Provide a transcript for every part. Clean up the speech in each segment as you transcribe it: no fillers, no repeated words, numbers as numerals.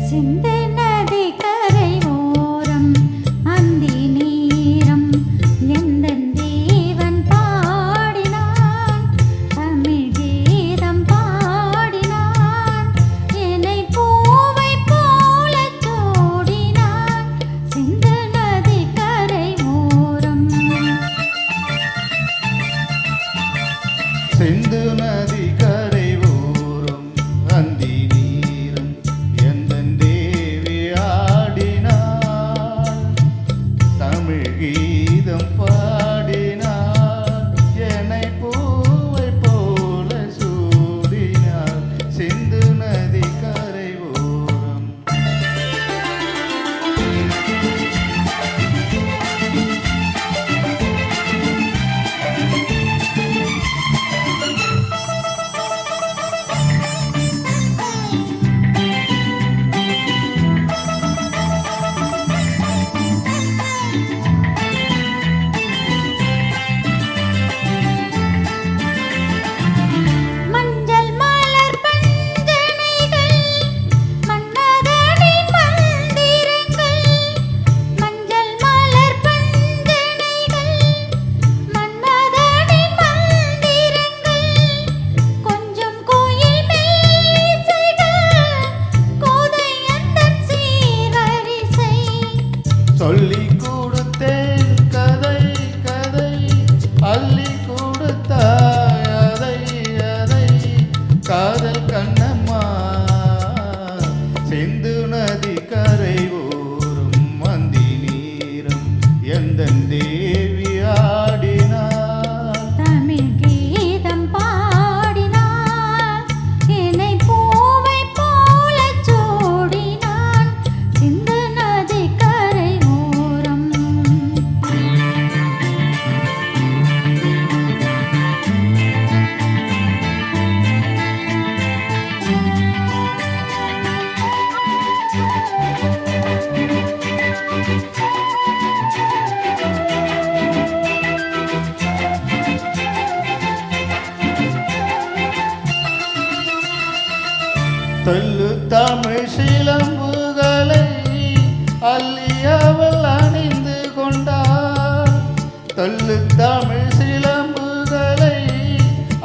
சிந்து நதி கரை ஓரம் அந்தி நீரம் எந்தன் தேவன் பாடினான் தமிழ் கீதம் பாடினான் என்னை பூவை போல சூடினான் சிந்து நதி கரை ஓரம் சிந்து நதி கரை ஓரம் அந்தி நீரம் எந்தன் தேவி ஆடினாள் தமிழ் கீதம் பாடினாள் என்னை பூவை போல சூடினாள் சிந்து நதி கரை ஓரம் மஞ்சள் மலர் பஞ்சனைகள் மன்மதனின் மந்திரங்கள் மஞ்சள் மலர் பஞ்சனைகள் மன்மதனின் மந்திரங்கள் கொஞ்சம் கோயில் மெல்லிசைகள் கோதை அந்தன் சீரரிசை சொல்லிக் கொடுத்தேன் கதை கதை அள்ளி கொடுத்தாய் அதை அதை காதல் கண்ணம்மா சிந்து நதி கரை ஓரம் மந்தி நீரம் எந்தன் தேவி ஆடினாள் தமிழ் கீதம் பாடினான் என்னை பூவை போல சூடினான் சிந்து நதி கரை ஓரம் தொல்லு தமிழ் சிலம்புகளை அள்ளி அவள் அணிந்து கொண்டாள் தொல்லு தமிழ் சிலம்புகளை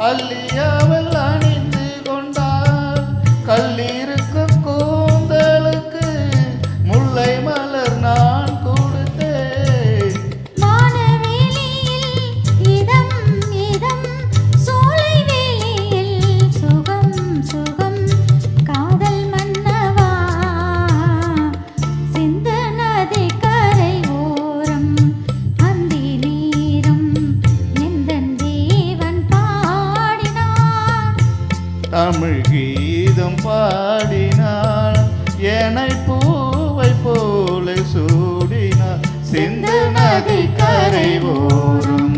அள்ளி அவள் அணிந்து கொண்டாள் கல்லிருக்கு கூந்தலுக்கு முல்லை மலர் நான் கொடுத்தேன் வானவெளியில் இதம் இதம் சோலை வெளியில் சுகம் சுகம் காதல் மன்னவா சிந்து நதி கரை ஓரம் அந்தி நீரம் எந்தன் தேவன் பாடினான் தமிழ் கீதம் பாடினாள் என்னை பூவை போல சூடினாள் சிந்து நதி கரை ஓரம்